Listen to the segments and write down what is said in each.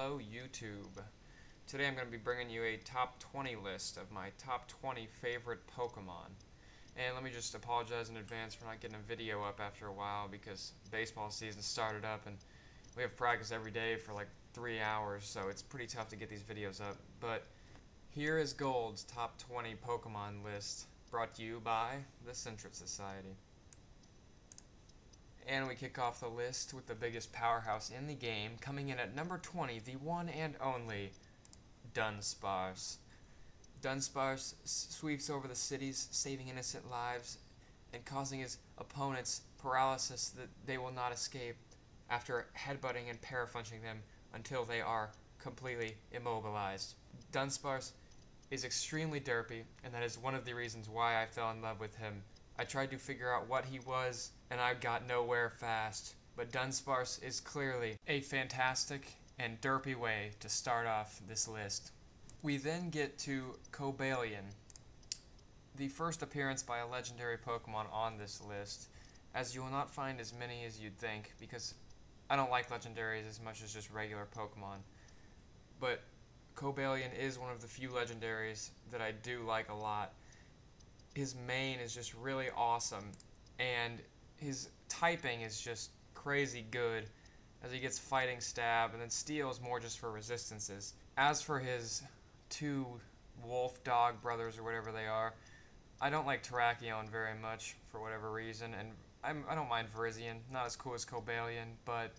Hello YouTube. Today I'm going to be bringing you a top 20 list of my top 20 favorite Pokemon. And let me just apologize in advance for not getting a video up after a while because baseball season started up and we have practice every day for like 3 hours, so it's pretty tough to get these videos up. But here is Gold's top 20 Pokemon list, brought to you by the SentretSociety. And we kick off the list with the biggest powerhouse in the game, coming in at number 20, the one and only Dunsparce. Dunsparce sweeps over the cities, saving innocent lives and causing his opponents paralysis that they will not escape after headbutting and parapunching them until they are completely immobilized. Dunsparce is extremely derpy, and that is one of the reasons why I fell in love with him. I tried to figure out what he was, and I got nowhere fast. But Dunsparce is clearly a fantastic and derpy way to start off this list. We then get to Cobalion, the first appearance by a legendary Pokemon on this list, as you will not find as many as you'd think, because I don't like legendaries as much as just regular Pokemon. But Cobalion is one of the few legendaries that I do like a lot. His main is just really awesome, and his typing is just crazy good, as he gets Fighting Stab, and then Steel is more just for resistances. As for his two wolf dog brothers, or whatever they are, I don't like Terrakion very much, for whatever reason, and I don't mind Virizion. Not as cool as Cobalion, but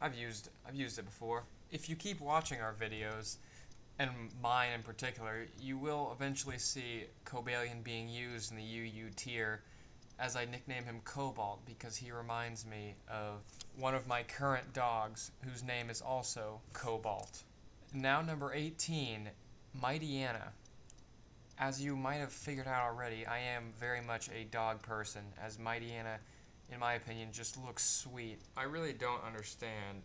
I've used it before. If you keep watching our videos, and mine in particular, you will eventually see Cobalion being used in the UU tier, as I nickname him Cobalt because he reminds me of one of my current dogs, whose name is also Cobalt. Now number 18, Mightyena. As you might have figured out already, I am very much a dog person, as Mightyena, in my opinion, just looks sweet. I really don't understand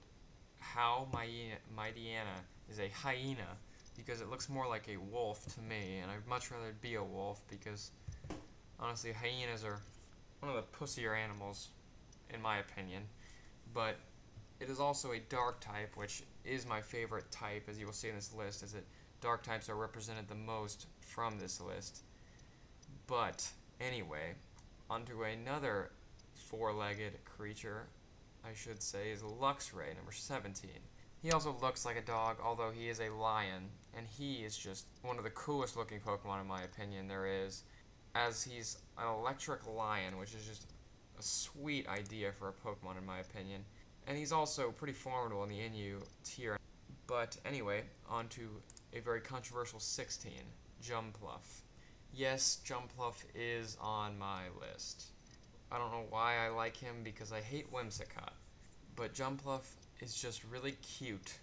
how Mightyena is a hyena, because it looks more like a wolf to me, and I'd much rather be a wolf because, honestly, hyenas are one of the pussier animals, in my opinion. But it is also a dark type, which is my favorite type, as you will see in this list, is that dark types are represented the most from this list. But, anyway, onto another four-legged creature, I should say, is Luxray, number 17. He also looks like a dog, although he is a lion, and he is just one of the coolest looking Pokemon in my opinion there is, as he's an electric lion, which is just a sweet idea for a Pokemon in my opinion. And he's also pretty formidable in the Inu tier. But anyway, on to a very controversial 16, Jumpluff. Yes, Jumpluff is on my list. I don't know why I like him, because I hate Whimsicott, but Jumpluff is just really cute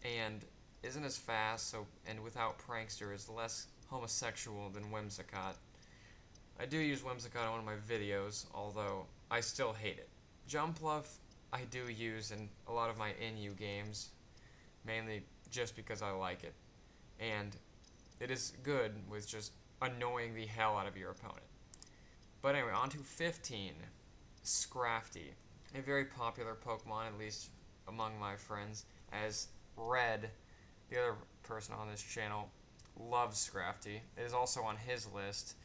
and isn't as fast, and without Prankster is less homosexual than Whimsicott. I do use Whimsicott in one of my videos, although I still hate it. Jumpluff I do use in a lot of my NU games, mainly just because I like it, and it is good with just annoying the hell out of your opponent. But anyway, on to 15, Scrafty, a very popular Pokemon, at least among my friends, as Red, the other person on this channel, loves Scrafty. It is also on his list,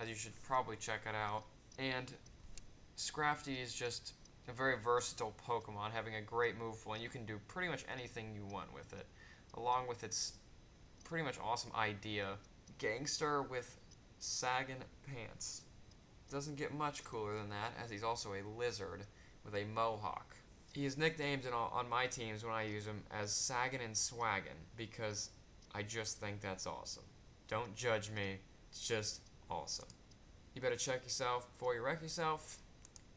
as you should probably check it out. And Scrafty is just a very versatile Pokemon, having a great move pool, and you can do pretty much anything you want with it, along with its pretty much awesome idea. Gangster with sagging pants. Doesn't get much cooler than that, as he's also a lizard with a mohawk. He is nicknamed on my teams when I use him as Saggin' and Swaggin', because I just think that's awesome. Don't judge me, it's just awesome. You better check yourself before you wreck yourself,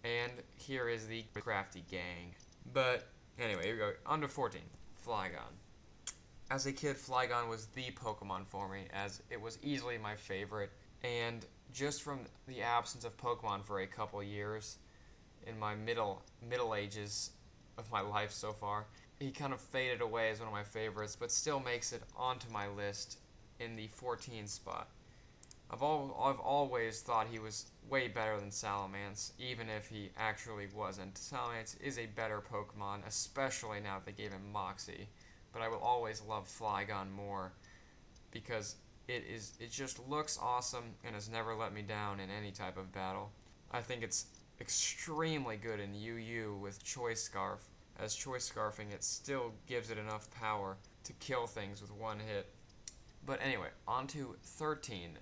and here is the Crafty gang. But anyway, here we go, under 14, Flygon. As a kid, Flygon was the Pokemon for me, as it was easily my favorite, and just from the absence of Pokemon for a couple years, in my middle ages of my life so far, he kind of faded away as one of my favorites, but still makes it onto my list in the 14 spot. I've always thought he was way better than Salamence, even if he actually wasn't. Salamence is a better Pokemon, especially now that they gave him Moxie, but I will always love Flygon more because it just looks awesome and has never let me down in any type of battle. I think it's extremely good in UU with Choice Scarf. As Choice Scarfing, it still gives it enough power to kill things with one hit. But anyway, on to 13,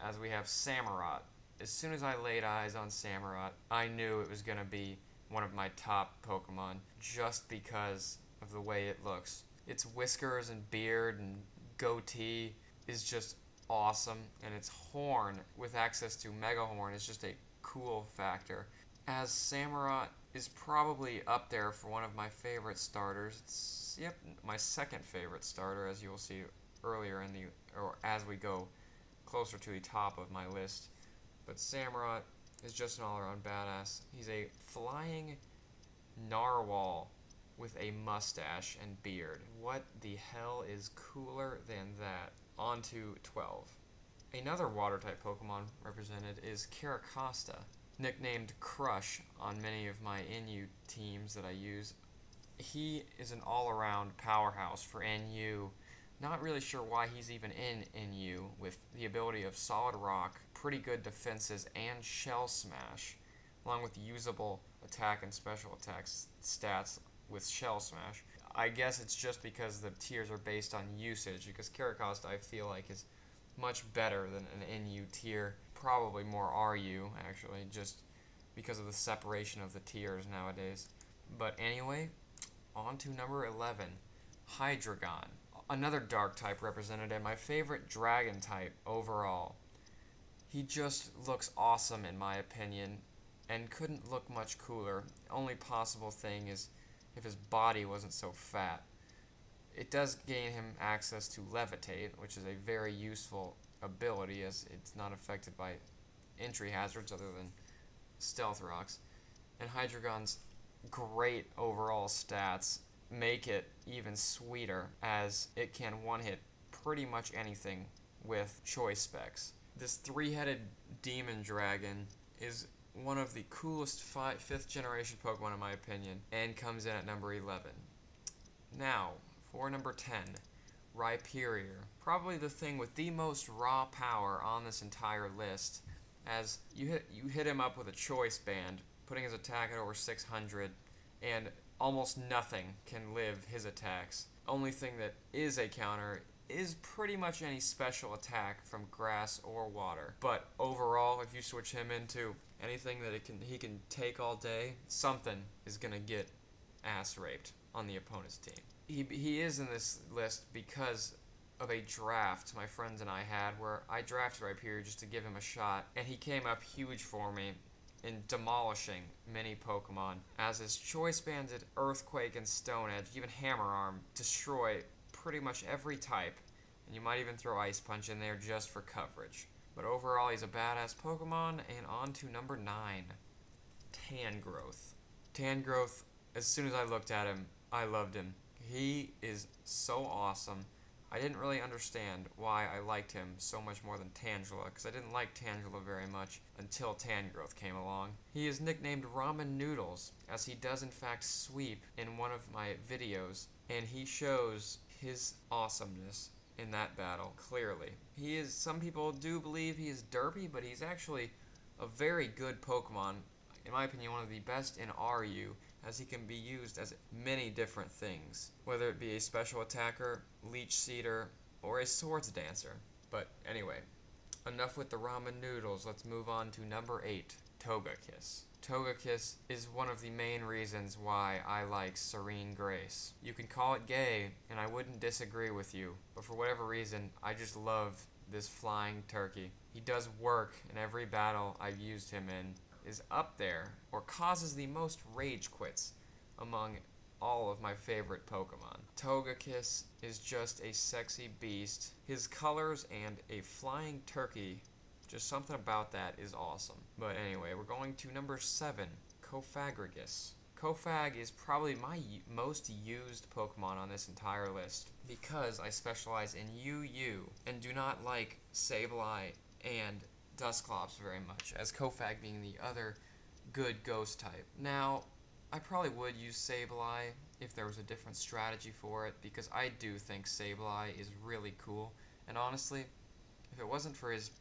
as we have Samurott. As soon as I laid eyes on Samurott, I knew it was going to be one of my top Pokemon, just because of the way it looks. Its whiskers and beard and goatee is just awesome, and its horn with access to Mega Horn is just a cool factor. As Samurott is probably up there for one of my favorite starters. It's, yep, my second favorite starter, as you will see earlier in the, or as we go closer to the top of my list. But Samurott is just an all-around badass. He's a flying narwhal with a mustache and beard. What the hell is cooler than that? On to 12. Another water-type Pokemon represented is Caracosta, nicknamed Crush on many of my NU teams that I use. He is an all-around powerhouse for NU. Not really sure why he's even in NU, with the ability of Solid Rock, pretty good defenses, and Shell Smash, along with usable attack and special attacks stats with Shell Smash. I guess it's just because the tiers are based on usage, because Caracosta I feel like is much better than an NU tier, probably more RU actually, just because of the separation of the tiers nowadays. But anyway, on to number 11, Hydreigon. Another dark type represented and my favorite dragon type overall. He just looks awesome in my opinion and couldn't look much cooler. The only possible thing is if his body wasn't so fat. It does gain him access to Levitate, which is a very useful ability as it's not affected by entry hazards other than Stealth Rocks. And Hydreigon's great overall stats make it even sweeter as it can one-hit pretty much anything with choice specs. This three-headed demon dragon is one of the coolest 5th generation Pokemon in my opinion, and comes in at number 11. Now, for number 10, Rhyperior. Probably the thing with the most raw power on this entire list, as you hit him up with a choice band, putting his attack at over 600, and almost nothing can live his attacks. Only thing that is a counter is pretty much any special attack from grass or water. But overall, if you switch him into anything that he can take all day, something is gonna get ass raped on the opponent's team. He is in this list because of a draft my friends and I had where I drafted Rhyperior just to give him a shot, and he came up huge for me in demolishing many Pokemon, as his choice banded Earthquake and Stone Edge, even Hammer Arm, destroy pretty much every type, and you might even throw Ice Punch in there just for coverage. But overall, he's a badass Pokemon, and on to number 9, Tangrowth. Tangrowth, as soon as I looked at him, I loved him. He is so awesome. I didn't really understand why I liked him so much more than Tangela, because I didn't like Tangela very much until Tangrowth came along. He is nicknamed Ramen Noodles, as he does in fact sweep in one of my videos, and he shows his awesomeness in that battle, clearly. Some people do believe he is derpy, but he's actually a very good Pokemon, in my opinion one of the best in RU, as he can be used as many different things, whether it be a special attacker, leech seeder, or a swords dancer. But anyway, enough with the ramen noodles, let's move on to number 8, Togekiss. Togekiss is one of the main reasons why I like Serene Grace. You can call it gay, and I wouldn't disagree with you, but for whatever reason, I just love this flying turkey. He does work in every battle I've used him in, is up there, or causes the most rage quits among all of my favorite Pokemon. Togekiss is just a sexy beast. His colors and a flying turkey, just something about that is awesome. But anyway, we're going to number 7, Cofagrigus. Cofag is probably my most used Pokemon on this entire list, because I specialize in UU and do not like Sableye and Dusclops very much, as Cofag being the other good ghost type. Now, I probably would use Sableye if there was a different strategy for it, because I do think Sableye is really cool, and honestly, if it wasn't for his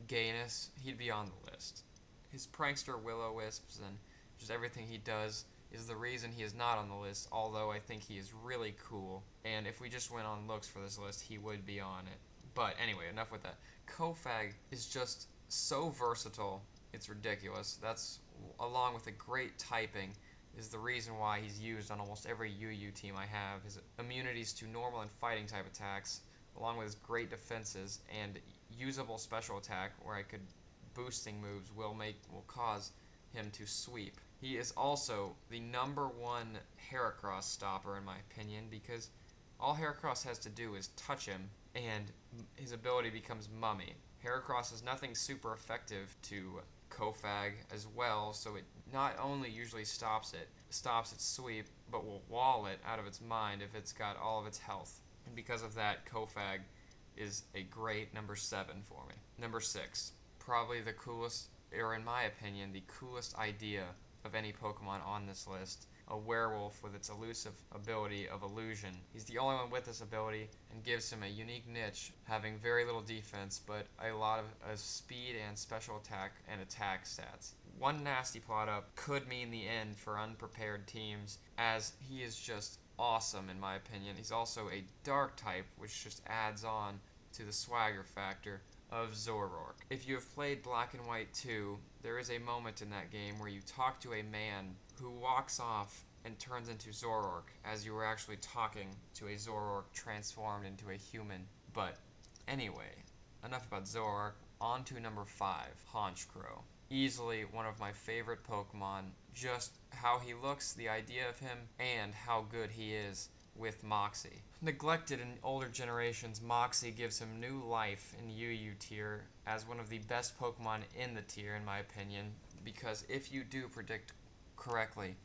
gayness, he'd be on the list. His prankster Will-O-Wisps and just everything he does is the reason he is not on the list, although I think he is really cool, and if we just went on looks for this list, he would be on it. But anyway, enough with that. Kofag is just so versatile, it's ridiculous. That's, along with a great typing, is the reason why he's used on almost every UU team I have. His immunities to normal and fighting type attacks, along with his great defenses and usable special attack, where I could boosting moves will cause him to sweep. He is also the #1 Heracross stopper in my opinion, because all Heracross has to do is touch him and his ability becomes Mummy. Heracross is nothing super effective to Kofag as well, so it not only usually stops its sweep, but will wall it out of its mind if it's got all of its health. And because of that, Kofag is a great #7 for me. #6, probably the coolest, or in my opinion, the coolest idea of any Pokemon on this list. A werewolf with its elusive ability of illusion. He's the only one with this ability and gives him a unique niche, having very little defense but a lot of speed and special attack and attack stats. One nasty plot up could mean the end for unprepared teams, as he is just awesome in my opinion. He's also a dark type, which just adds on to the swagger factor of Zoroark. If you have played Black and White 2, there is a moment in that game where you talk to a man who walks off and turns into Zoroark, as you were actually talking to a Zoroark transformed into a human. But anyway, enough about Zoroark. On to #5, Honchkrow. Easily one of my favorite Pokemon. Just how he looks, the idea of him, and how good he is with Moxie. Neglected in older generations, Moxie gives him new life in UU tier as one of the best Pokemon in the tier, in my opinion, because if you do predict correctly,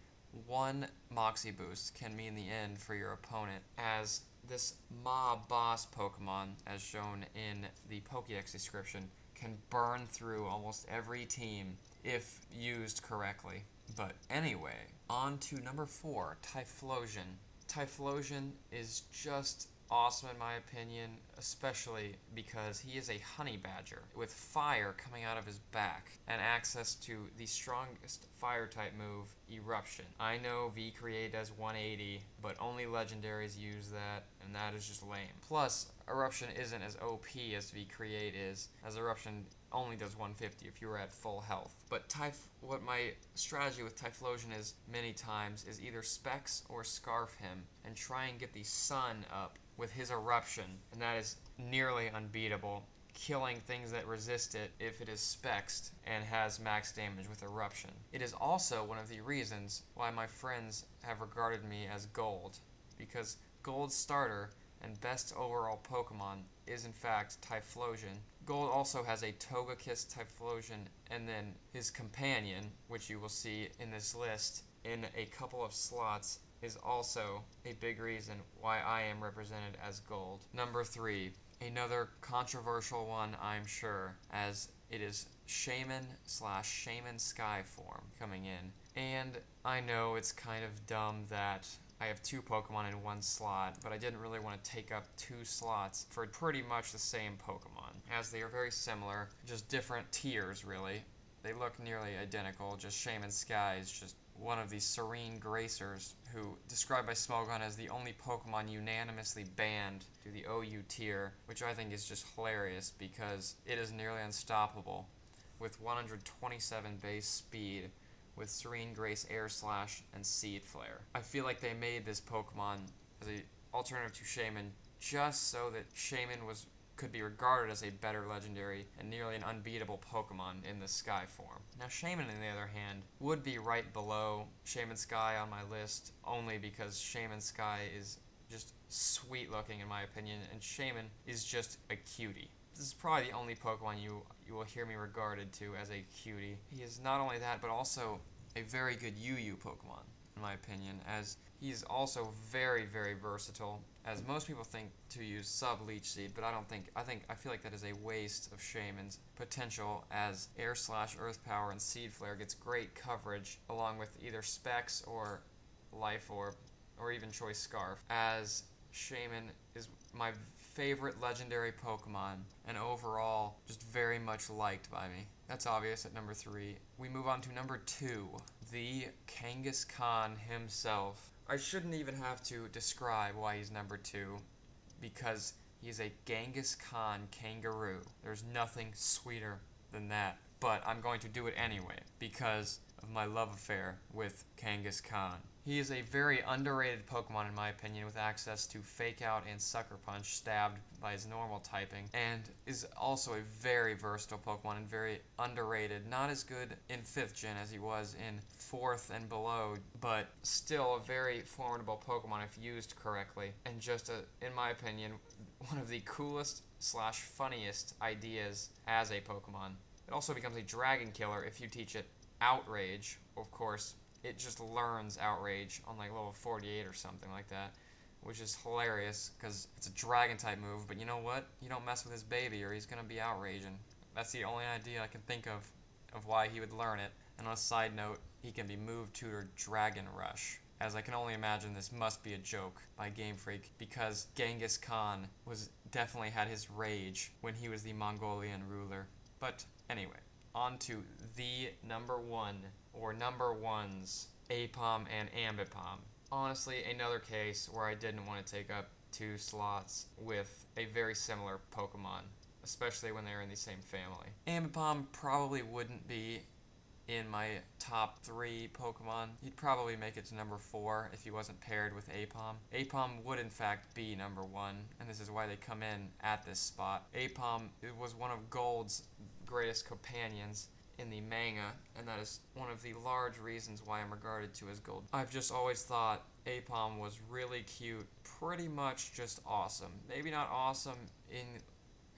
one Moxie boost can mean the end for your opponent, as this mob boss Pokemon, as shown in the Pokédex description, can burn through almost every team if used correctly. But anyway, on to #4, Typhlosion. Typhlosion is just awesome in my opinion, especially because he is a honey badger with fire coming out of his back and access to the strongest fire type move, Eruption. I know V-Create does 180, but only legendaries use that, and that is just lame. Plus, Eruption isn't as OP as V-Create is, as Eruption only does 150 if you were at full health. But what my strategy with Typhlosion is many times is either Specs or Scarf him and try and get the sun up with his Eruption, and that is nearly unbeatable, killing things that resist it if it is Spexed and has max damage with Eruption. It is also one of the reasons why my friends have regarded me as Gold, because Gold's starter and best overall Pokemon is in fact Typhlosion. Gold also has a Togekiss Typhlosion, and then his companion, which you will see in this list in a couple of slots, is also a big reason why I am represented as Gold. #3, another controversial one I'm sure, as it is Shaman/Shaman Sky form coming in. And I know it's kind of dumb that I have 2 Pokemon in 1 slot, but I didn't really want to take up 2 slots for pretty much the same Pokemon, as they are very similar, just different tiers really. They look nearly identical, just Shaman Sky is just one of these serene gracers who, described by Smogon as the only Pokemon unanimously banned to the OU tier, which I think is just hilarious because it is nearly unstoppable with 127 base speed with Serene Grace, Air Slash, and Seed Flare. I feel like they made this Pokemon as an alternative to Shaman just so that Shaman could be regarded as a better legendary and nearly an unbeatable Pokemon in the Sky form. Now Shaman, on the other hand, would be right below Shaman Sky on my list, only because Shaman Sky is just sweet looking in my opinion, and Shaman is just a cutie. This is probably the only Pokemon you will hear me regarded to as a cutie. He is not only that, but also a very good UU Pokemon, in my opinion, as he is also very, very versatile, as most people think to use Sub-Leech Seed, but I feel like that is a waste of Shaman's potential, as Air Slash, Earth Power, and Seed Flare gets great coverage, along with either Specs or Life Orb, or even Choice Scarf, as Shaman is my favorite legendary Pokemon, and overall just very much liked by me. That's obvious at number 3. We move on to number 2, the Kangaskhan himself. I shouldn't even have to describe why he's number 2, because he's a Kangaskhan kangaroo. There's nothing sweeter than that. But I'm going to do it anyway, because of my love affair with Kangaskhan. He is a very underrated Pokemon in my opinion, with access to Fake Out and Sucker Punch stabbed by his normal typing, and is also a very versatile Pokemon and very underrated. Not as good in 5th gen as he was in 4th and below, but still a very formidable Pokemon if used correctly, and just, in my opinion, one of the coolest / funniest ideas as a Pokemon. It also becomes a dragon killer if you teach it Outrage. Of course, it just learns Outrage on like level 48 or something like that, which is hilarious because it's a dragon type move, but you know what? You don't mess with his baby or he's going to be outraging. That's the only idea I can think of why he would learn it. And on a side note, he can be moved to a Dragon Rush, as I can only imagine this must be a joke by Game Freak, because Genghis Khan definitely had his rage when he was the Mongolian ruler. But anyway, on to the number 1, or number 1s, Aipom and Ambipom. Honestly, another case where I didn't want to take up 2 slots with a very similar Pokemon, especially when they're in the same family. Ambipom probably wouldn't be in my top 3 Pokemon. He'd probably make it to number 4 if he wasn't paired with Aipom. Aipom would in fact be number 1, and this is why they come in at this spot. Aipom was one of Gold's greatest companions in the manga, and that is one of the large reasons why I'm regarded to as Gold. I've just always thought Aipom was really cute, pretty much just awesome. Maybe not awesome in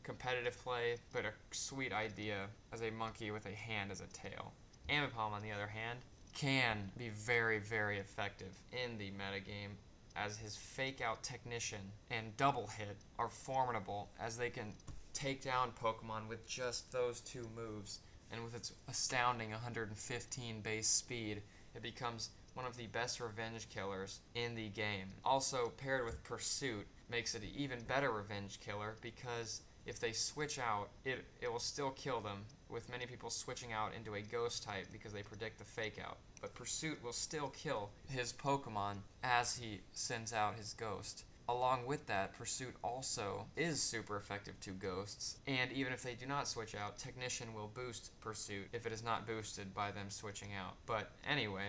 competitive play, but a sweet idea as a monkey with a hand as a tail. Ambipom, on the other hand, can be very, very effective in the metagame, as his Fake Out Technician and Double Hit are formidable, as they can take down Pokemon with just those 2 moves, and with its astounding 115 base speed, it becomes one of the best revenge killers in the game. Also, paired with Pursuit, makes it an even better revenge killer, because if they switch out, it will still kill them, with many people switching out into a Ghost type because they predict the Fake Out. But Pursuit will still kill his Pokemon as he sends out his Ghost. Along with that, Pursuit also is super effective to Ghosts, and even if they do not switch out, Technician will boost Pursuit if it is not boosted by them switching out. But anyway,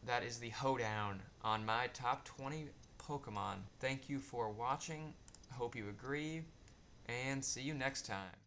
that is the hoedown on my top 20 Pokemon. Thank you for watching, hope you agree, and see you next time.